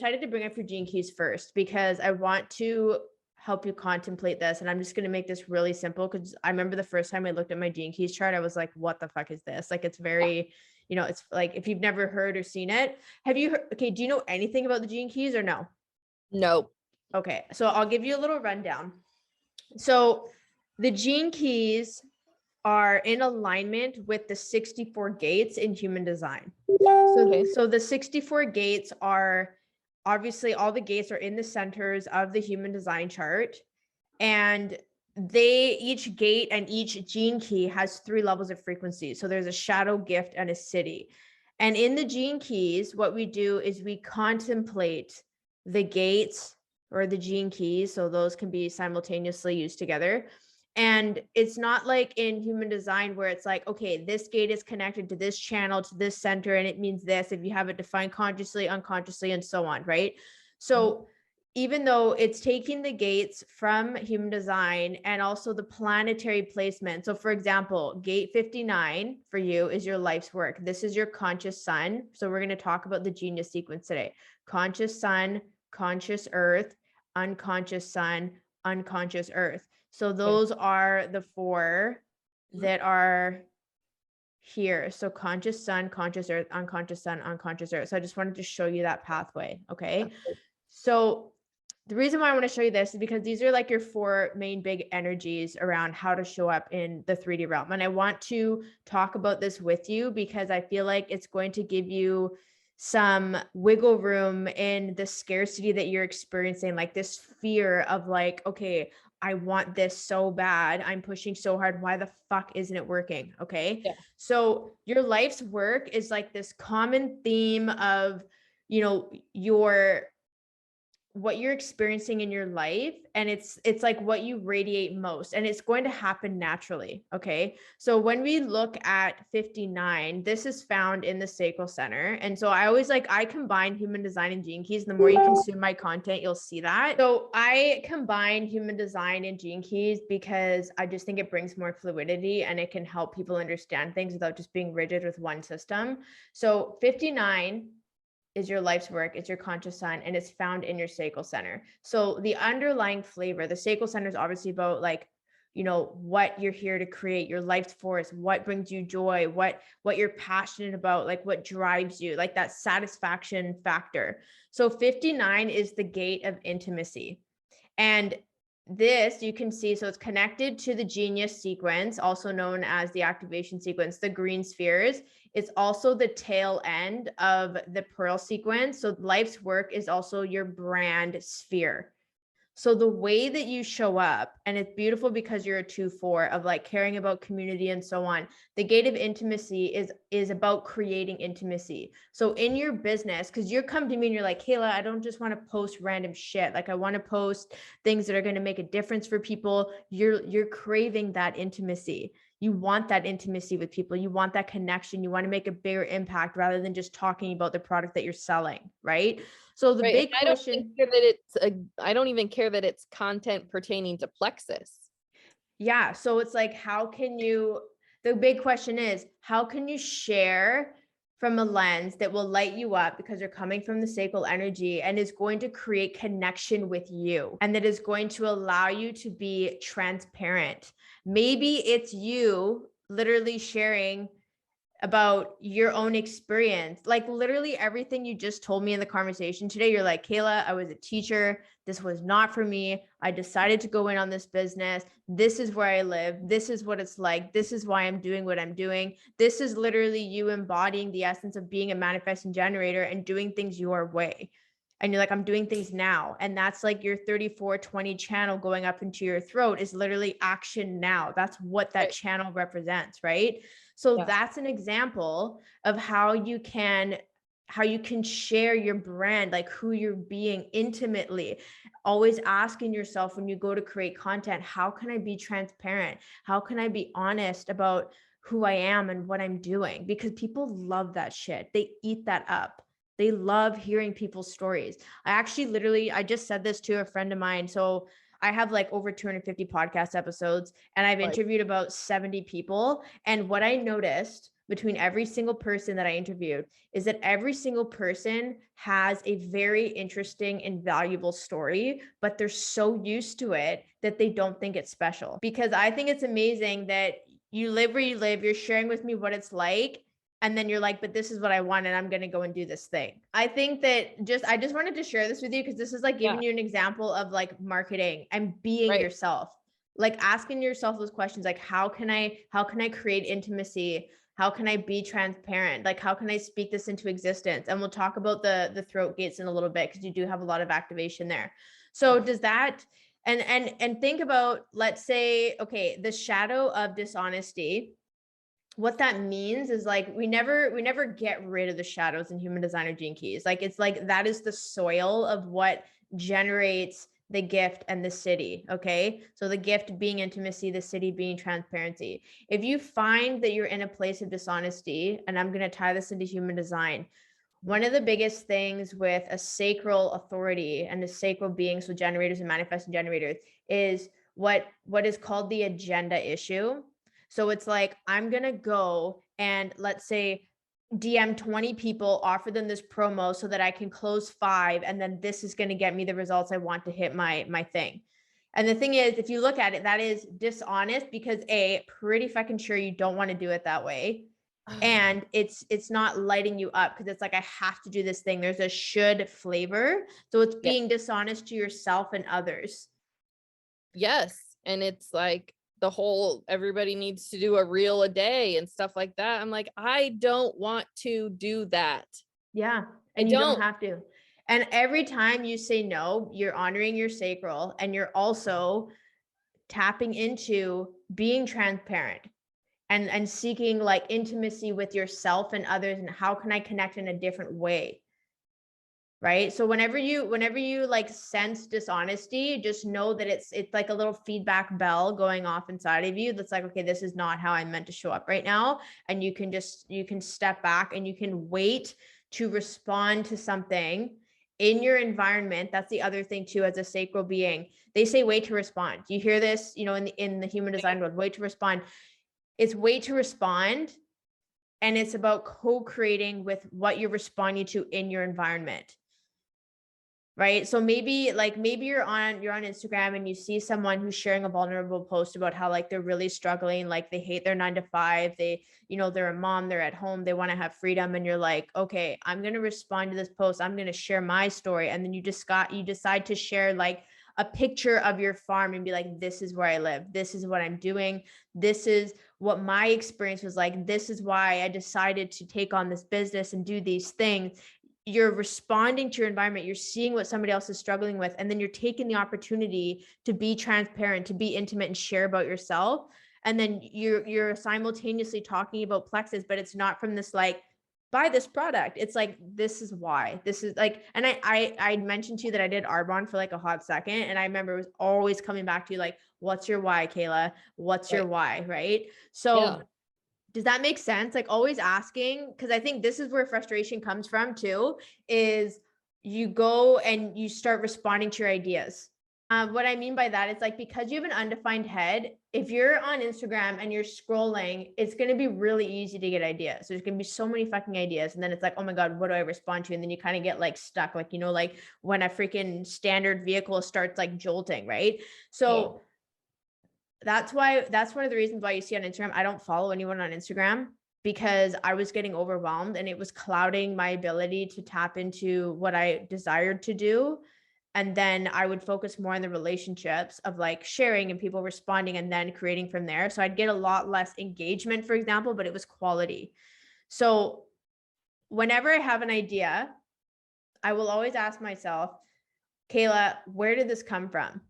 decided to bring up your gene keys first because I want to help you contemplate this. And I'm just going to make this really simple because I remember the first time I looked at my gene keys chart, I was like, what the fuck is this? Like, it's very, it's like, if you've never heard or seen it, have you heard, okay, do you know anything about the gene keys or no? No. Okay. So I'll give you a little rundown. So the gene keys are in alignment with the 64 gates in human design. So the 64 gates are obviously all the gates are in the centers of the human design chart, and each gate and each gene key has 3 levels of frequency. So there's a shadow, gift, and a city. And in the gene keys, what we do is we contemplate the gates or the gene keys. So those can be simultaneously used together. And it's not like in human design where it's like, okay, this gate is connected to this channel, to this center, and it means this if you have it defined consciously, unconsciously, and so on, right? So even though it's taking the gates from human design and also the planetary placement. So for example, gate 59 for you is your life's work. This is your conscious sun. So we're going to talk about the genius sequence today. Conscious sun, conscious earth, unconscious sun, unconscious earth. So those are the 4 that are here. So conscious sun, conscious earth, unconscious sun, unconscious earth. So I just wanted to show you that pathway. Okay. So the reason why I want to show you this is because these are like your 4 main big energies around how to show up in the 3D realm. And I want to talk about this with you because I feel like it's going to give you some wiggle room in the scarcity that you're experiencing, like this fear of like, okay, I want this so bad. I'm pushing so hard. Why the fuck isn't it working? Okay. Yeah. So your life's work is like this common theme of, what you're experiencing in your life, and it's like what you radiate most, and it's going to happen naturally. Okay. So when we look at 59, this is found in the sacral center. And so I combine human design and gene keys. The more you consume my content, you'll see that. So I combine human design and gene keys because I just think it brings more fluidity and it can help people understand things without just being rigid with one system. So 59 is your life's work, it's your conscious sun, and it's found in your sacral center. So the underlying flavor, the sacral center is obviously about like, what you're here to create, your life's force, what brings you joy, what you're passionate about, like what drives you, like that satisfaction factor. So 59 is the gate of intimacy. And this you can see, so it's connected to the genius sequence, also known as the activation sequence, the green spheres. It's also the tail end of the pearl sequence. So life's work is also your brand sphere. So the way that you show up, and it's beautiful because you're a 2-4 of like caring about community and so on. The gate of intimacy is about creating intimacy. So in your business, because you're come to me and you're like, Kayla, I don't just want to post random shit. Like I want to post things that are going to make a difference for people. You're craving that intimacy. You want that intimacy with people. You want that connection. You want to make a bigger impact rather than just talking about the product that you're selling, right? So the big question, I don't even care that it's content pertaining to plexus. yeah. So it's like, the big question is, how can you share from a lens that will light you up because you're coming from the sacral energy and is going to create connection with you, and that is going to allow you to be transparent. Maybe it's you literally sharing about your own experience. Like literally everything you just told me in the conversation today, you're like, Kayla, I was a teacher. This was not for me. I decided to go in on this business. This is where I live. This is what it's like. This is why I'm doing what I'm doing. This is literally you embodying the essence of being a manifesting generator and doing things your way. And you're like, I'm doing things now. And that's like your 3420 channel going up into your throat is literally action now. That's what that channel represents, right? So that's an example of how you can share your brand, like who you're being intimately. Always asking yourself when you go to create content, how can I be transparent? How can I be honest about who I am and what I'm doing? Because people love that shit. They eat that up. They love hearing people's stories. I just said this to a friend of mine. So I have like over 250 podcast episodes and I've interviewed about 70 people. And what I noticed between every single person that I interviewed is that every single person has a very interesting and valuable story, but they're so used to it that they don't think it's special. Because I think it's amazing that you live where you live, you're sharing with me what it's like, and then you're like, but this is what I want and I'm going to go and do this thing. I think that I just wanted to share this with you because this is like giving you an example of like marketing and being yourself, like asking yourself those questions, like how can I create intimacy? How can I be transparent? Like how can I speak this into existence? And we'll talk about the throat gates in a little bit because you do have a lot of activation there. So does that and think about, let's say, okay, the shadow of dishonesty. What that means is like we never get rid of the shadows in human design or gene keys. Like it's like that is the soil of what generates the gift and the city. Okay, so the gift being intimacy, the city being transparency. If you find that you're in a place of dishonesty, and I'm going to tie this into human design, one of the biggest things with a sacral authority and a sacral being, so generators and manifesting generators, is what is called the agenda issue. So it's like, I'm going to go and let's say DM 20 people, offer them this promo so that I can close 5. And then this is going to get me the results I want to hit my thing. And the thing is, if you look at it, that is dishonest because pretty fucking sure you don't want to do it that way. And it's not lighting you up because it's like, I have to do this thing. There's a should flavor. So it's being dishonest to yourself and others. Yes. And it's like the whole everybody needs to do a reel a day and stuff like that. I'm like, I don't want to do that. Yeah. And you don't have to. And every time you say no, you're honoring your sacral and you're also tapping into being transparent and seeking like intimacy with yourself and others, and how can I connect in a different way? Right. So whenever you like sense dishonesty, just know that it's like a little feedback bell going off inside of you that's like, okay, this is not how I'm meant to show up right now. And you can step back and you can wait to respond to something in your environment. That's the other thing too, as a sacral being, they say wait to respond. You hear this, in the human design world, wait to respond. It's wait to respond. And it's about co-creating with what you're responding to in your environment. Right. So maybe you're on Instagram and you see someone who's sharing a vulnerable post about how like they're really struggling, like they hate their 9 to 5, they're a mom, they're at home, they want to have freedom. And you're like, okay, I'm going to respond to this post. I'm going to share my story. And then you decide to share like a picture of your farm and be like, this is where I live. This is what I'm doing. This is what my experience was like. This is why I decided to take on this business and do these things. You're responding to your environment. You're seeing what somebody else is struggling with. And then you're taking the opportunity to be transparent, to be intimate and share about yourself. And then you're simultaneously talking about plexus, but it's not from this like, buy this product. It's like, this is why. This is like, and I mentioned to you that I did Arbonne for like a hot second. And I remember it was always coming back to you like, what's your why, Kayla? What's your why? Right. So does that make sense? Like always asking, because I think this is where frustration comes from too, is you go and you start responding to your ideas. What I mean by that is like, because you have an undefined head, if you're on Instagram and you're scrolling, it's going to be really easy to get ideas. There's going to be so many fucking ideas. And then it's like, oh my God, what do I respond to? And then you kind of get like stuck, like, like when a freaking standard vehicle starts like jolting, right? So that's one of the reasons why you see on Instagram, I don't follow anyone on Instagram, because I was getting overwhelmed and it was clouding my ability to tap into what I desired to do. And then I would focus more on the relationships of like sharing and people responding and then creating from there. So I'd get a lot less engagement, for example, but it was quality. So whenever I have an idea, I will always ask myself, Kayla, where did this come from?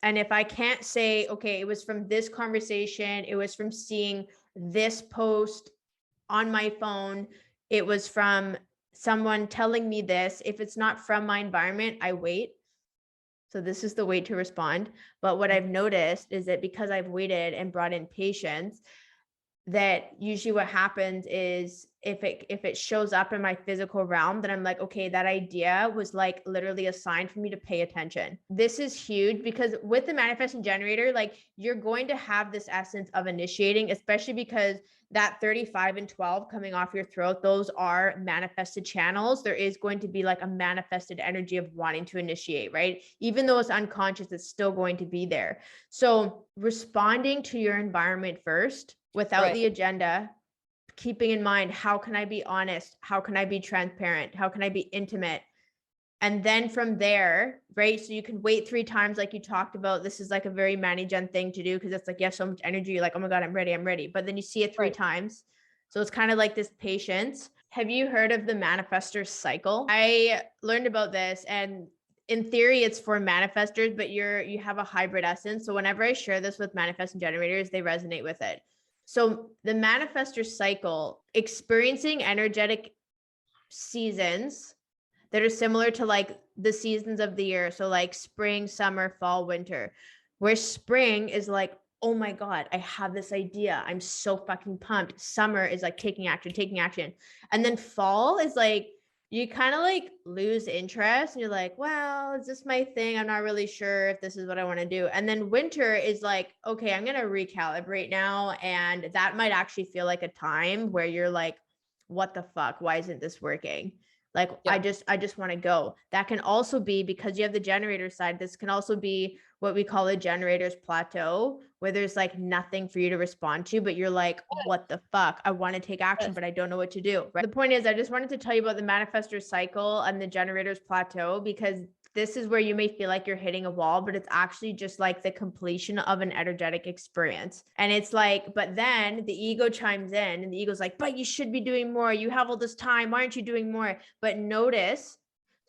And if I can't say, okay, it was from this conversation, it was from seeing this post on my phone, it was from someone telling me this, if it's not from my environment, I wait. So this is the wait to respond. But what I've noticed is that because I've waited and brought in patience, that usually what happens is if it shows up in my physical realm, then I'm like, okay, that idea was like literally a sign for me to pay attention. This is huge because with the manifesting generator, like you're going to have this essence of initiating, especially because that 35 and 12 coming off your throat, those are manifested channels. There is going to be like a manifested energy of wanting to initiate, right? Even though it's unconscious, it's still going to be there. So responding to your environment first without the agenda, keeping in mind, how can I be honest? How can I be transparent? How can I be intimate? And then from there, right? So you can wait 3 times, like you talked about. This is like a very Manny-Gen thing to do because it's like you have so much energy. You're like, oh my God, I'm ready. But then you see it 3 times. So it's kind of like this patience. Have you heard of the manifestor cycle? I learned about this, and in theory, it's for manifestors, but you have a hybrid essence. So whenever I share this with manifesting generators, they resonate with it. So the manifestor cycle, experiencing energetic seasons that are similar to like the seasons of the year. So like spring, summer, fall, winter, where spring is like, oh my God, I have this idea. I'm so fucking pumped. Summer is like taking action. And then fall is like, you kind of like lose interest and you're like, well, is this my thing? I'm not really sure if this is what I want to do. And then winter is like, okay, I'm going to recalibrate now. And that might actually feel like a time where you're like, what the fuck? Why isn't this working? Like, I just want to go. That can also be because you have the generator side. This can also be what we call a generator's plateau, where there's like nothing for you to respond to, but you're like, what the fuck? I want to take action, but I don't know what to do. Right? The point is, I just wanted to tell you about the manifestor cycle and the generator's plateau, because this is where you may feel like you're hitting a wall, but it's actually just like the completion of an energetic experience. And it's like, but then the ego chimes in and the ego's like, but you should be doing more. You have all this time. Why aren't you doing more? But notice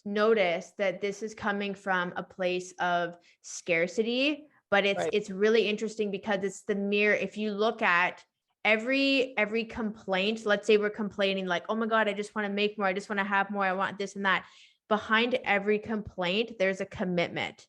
that this is coming from a place of scarcity, but it's really interesting because it's the mirror. If you look at every complaint, let's say we're complaining like, oh my God, I just want to make more. I just want to have more. I want this and that. Behind every complaint, there's a commitment.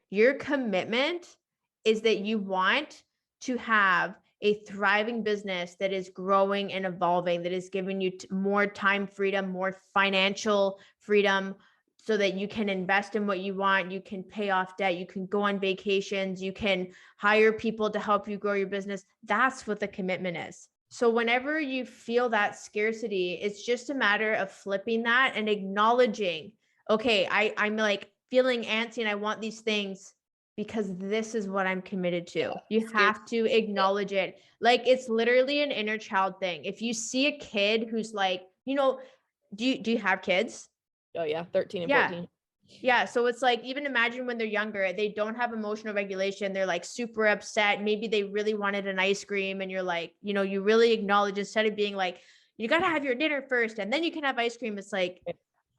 Your commitment is that you want to have a thriving business that is growing and evolving, that is giving you more time freedom, more financial freedom, so that you can invest in what you want, you can pay off debt, you can go on vacations, you can hire people to help you grow your business. That's what the commitment is. So whenever you feel that scarcity, it's just a matter of flipping that and acknowledging, okay, I'm like feeling antsy and I want these things because this is what I'm committed to. You have to acknowledge it. Like it's literally an inner child thing. If you see a kid who's like, do you have kids? Oh yeah, 13 and 14. Yeah. So it's like, even imagine when they're younger, they don't have emotional regulation. They're like super upset. Maybe they really wanted an ice cream and you're like, you really acknowledge, instead of being like, you got to have your dinner first and then you can have ice cream. It's like,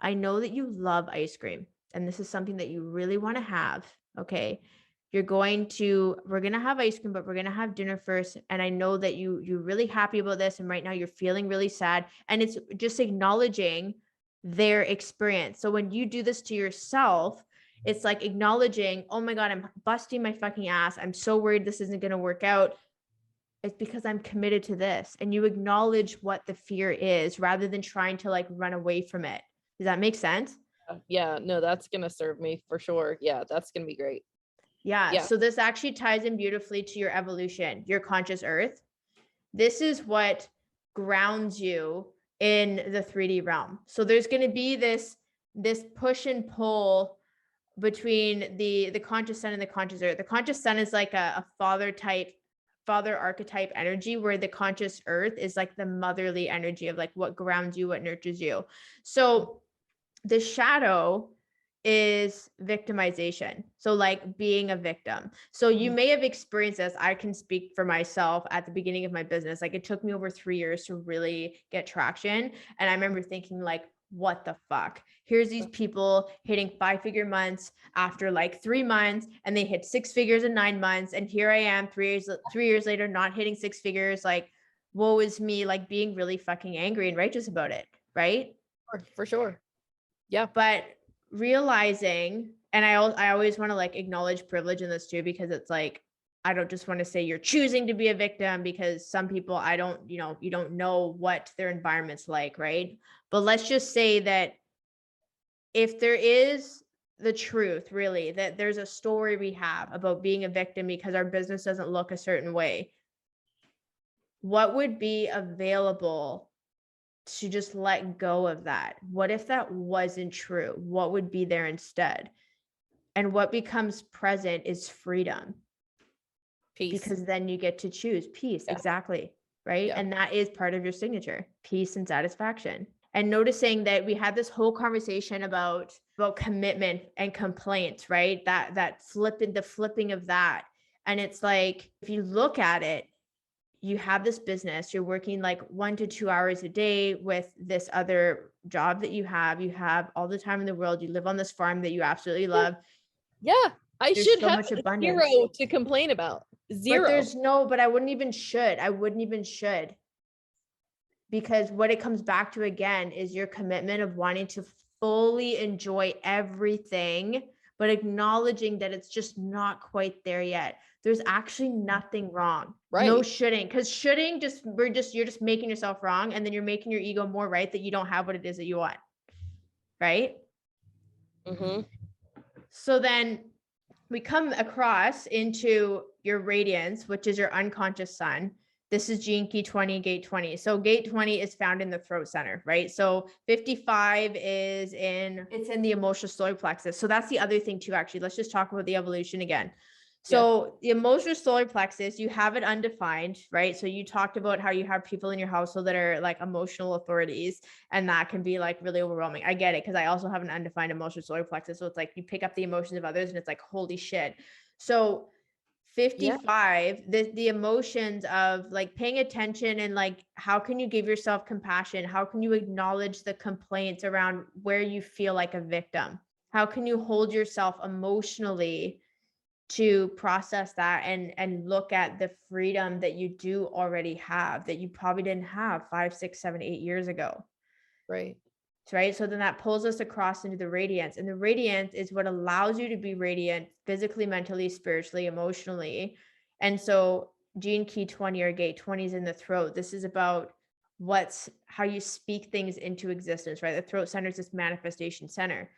I know that you love ice cream and this is something that you really want to have. Okay. We're going to have ice cream, but we're going to have dinner first. And I know that you're really happy about this. And right now you're feeling really sad. And it's just acknowledging their experience. So when you do this to yourself, it's like acknowledging, oh my God, I'm busting my fucking ass. I'm so worried this isn't going to work out. It's because I'm committed to this. And you acknowledge what the fear is rather than trying to like run away from it. Does that make sense? Yeah, no, that's going to serve me for sure. Yeah, that's going to be great. Yeah. So this actually ties in beautifully to your evolution, your conscious earth. This is what grounds you in the 3D realm. So there's going to be this push and pull between the conscious sun and the conscious earth. The conscious sun is like a father archetype energy, where the conscious earth is like the motherly energy of like what grounds you, what nurtures you. So the shadow is victimization. So like being a victim. So you may have experienced this. I can speak for myself at the beginning of my business. Like it took me over 3 years to really get traction. And I remember thinking like, what the fuck? Here's these people hitting 5-figure months after like 3 months, and they hit 6 figures in 9 months. And here I am 3 years later, not hitting 6 figures. Like, woe is me, like being really fucking angry and righteous about it. Right? For sure. Yeah. But realizing, and I always want to like acknowledge privilege in this too, because it's like, I don't just want to say you're choosing to be a victim, because some people, you don't know what their environment's like, right? But let's just say that if there is the truth, really, that there's a story we have about being a victim because our business doesn't look a certain way, what would be available to just let go of that? What if that wasn't true? What would be there instead? And what becomes present is freedom, Peace. because then you get to choose peace. Yeah. Exactly. Right. Yeah. And that is part of your signature, peace and satisfaction. And noticing that we had this whole conversation about commitment and complaints, right? That flipping of that. And it's like, if you look at it, you have this business, you're working like 1 to 2 hours a day with this other job that you have all the time in the world. You live on this farm that you absolutely love. Yeah. I There's should so have much abundance. 0 to complain about. 0. But I wouldn't even should. Because what it comes back to again is your commitment of wanting to fully enjoy everything, but acknowledging that it's just not quite there yet. There's actually nothing wrong. Right. No shoulding, because shoulding you're just making yourself wrong, and then you're making your ego more right that you don't have what it is that you want. Right? Mm-hmm. So then we come across into your radiance, which is your unconscious sun. This is gene key 20, gate 20. So gate 20 is found in the throat center, right? So 55 is in the emotional solar plexus. So that's the other thing too, actually. Let's just talk about the evolution again. So the emotional solar plexus, you have it undefined, right? So you talked about how you have people in your household that are like emotional authorities, and that can be like really overwhelming. I get it, because I also have an undefined emotional solar plexus. So it's like you pick up the emotions of others and it's like, holy shit. So 55, the emotions of like paying attention, and like, how can you give yourself compassion? How can you acknowledge the complaints around where you feel like a victim? How can you hold yourself emotionally to process that and look at the freedom that you do already have, that you probably didn't have 5, 6, 7, 8 years ago? Right. Right. So then that pulls us across into the radiance, and the radiance is what allows you to be radiant physically, mentally, spiritually, emotionally. And so gene key 20 or gate 20 is in the throat. This is about how you speak things into existence, right? The throat center is this manifestation center.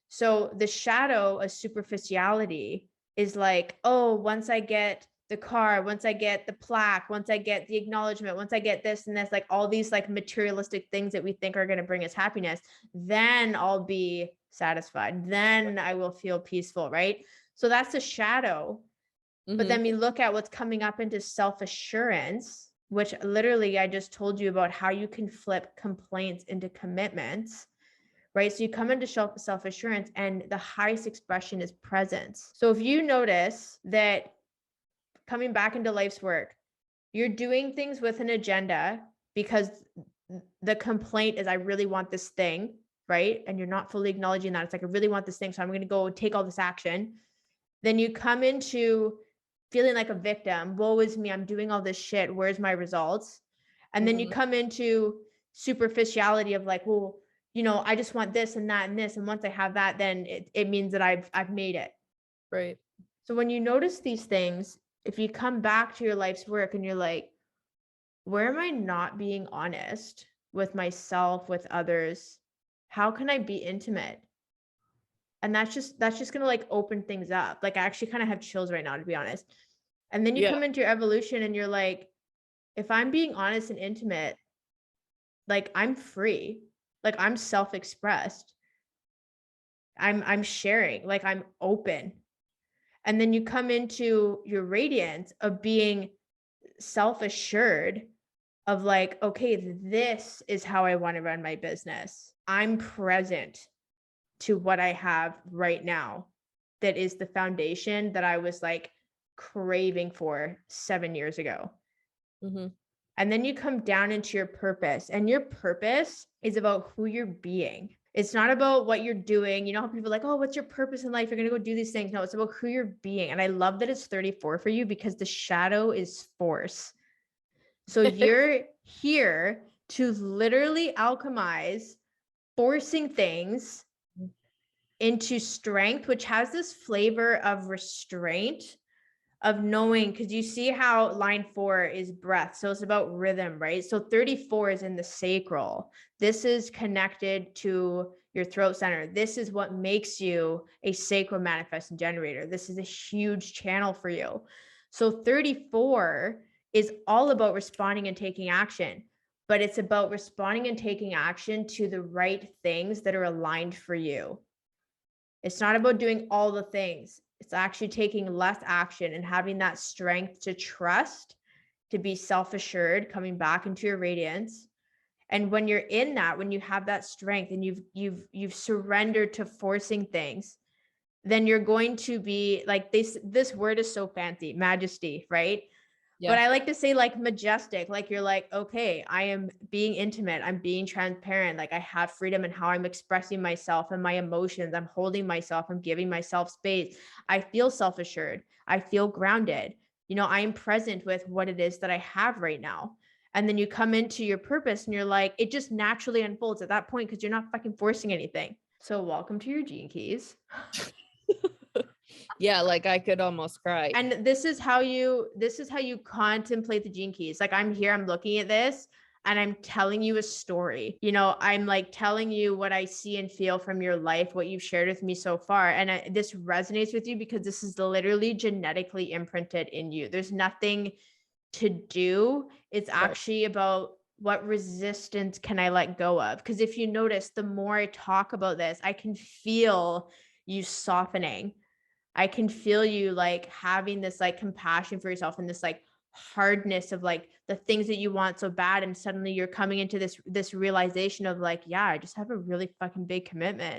So the shadow of superficiality is like, oh, once I get the car, once I get the plaque, once I get the acknowledgement, once I get this and this, like all these like materialistic things that we think are going to bring us happiness, then I'll be satisfied. Then I will feel peaceful, right? So that's the shadow. Mm-hmm. But then we look at what's coming up into self-assurance, which literally I just told you about how you can flip complaints into commitments. Right? So you come into self-assurance, and the highest expression is presence. So if you notice that coming back into life's work, you're doing things with an agenda because the complaint is, I really want this thing, right? And you're not fully acknowledging that. It's like, I really want this thing, so I'm going to go take all this action. Then you come into feeling like a victim. Woe is me. I'm doing all this shit. Where's my results? And then you come into superficiality of like, well, I just want this and that and this. And once I have that, then it means that I've made it. Right. So when you notice these things, if you come back to your life's work and you're like, where am I not being honest with myself, with others? How can I be intimate? And that's just going to like open things up. Like I actually kind of have chills right now, to be honest. And then you come into your evolution and you're like, if I'm being honest and intimate, like I'm free, like I'm self-expressed, I'm sharing, like I'm open. And then you come into your radiance of being self-assured of like, okay, this is how I want to run my business. I'm present to what I have right now. That is the foundation that I was like craving for 7 years ago. Mm-hmm. And then you come down into your purpose, and your purpose is about who you're being. It's not about what you're doing. You know how people are like, oh, what's your purpose in life? You're going to go do these things. No, it's about who you're being. And I love that it's 34 for you, because the shadow is force. So you're here to literally alchemize forcing things into strength, which has this flavor of restraint, of knowing, because you see how line 4 is breath. So it's about rhythm, right? So 34 is in the sacral. This is connected to your throat center. This is what makes you a sacral manifesting generator. This is a huge channel for you. So 34 is all about responding and taking action, but it's about responding and taking action to the right things that are aligned for you. It's not about doing all the things. It's actually taking less action and having that strength to trust, to be self-assured, coming back into your radiance. And when you're in that, when you have that strength and you've surrendered to forcing things, then you're going to be like this word is so fancy, majesty, right? Yeah. But I like to say like majestic, like you're like, okay, I am being intimate. I'm being transparent. Like I have freedom in how I'm expressing myself and my emotions. I'm holding myself. I'm giving myself space. I feel self-assured. I feel grounded. You know, I am present with what it is that I have right now. And then you come into your purpose and you're like, it just naturally unfolds at that point because you're not fucking forcing anything. So welcome to your gene keys. Yeah, like I could almost cry. And this is how you contemplate the gene keys. Like I'm here, I'm looking at this and I'm telling you a story. You know, I'm like telling you what I see and feel from your life, what you've shared with me so far. And this resonates with you because this is literally genetically imprinted in you. There's nothing to do. It's Right. actually about what resistance can I let go of? Because if you notice, the more I talk about this, I can feel you softening. I can feel you like having this like compassion for yourself and this like hardness of like the things that you want so bad, and suddenly you're coming into this realization of like, yeah, I just have a really fucking big commitment.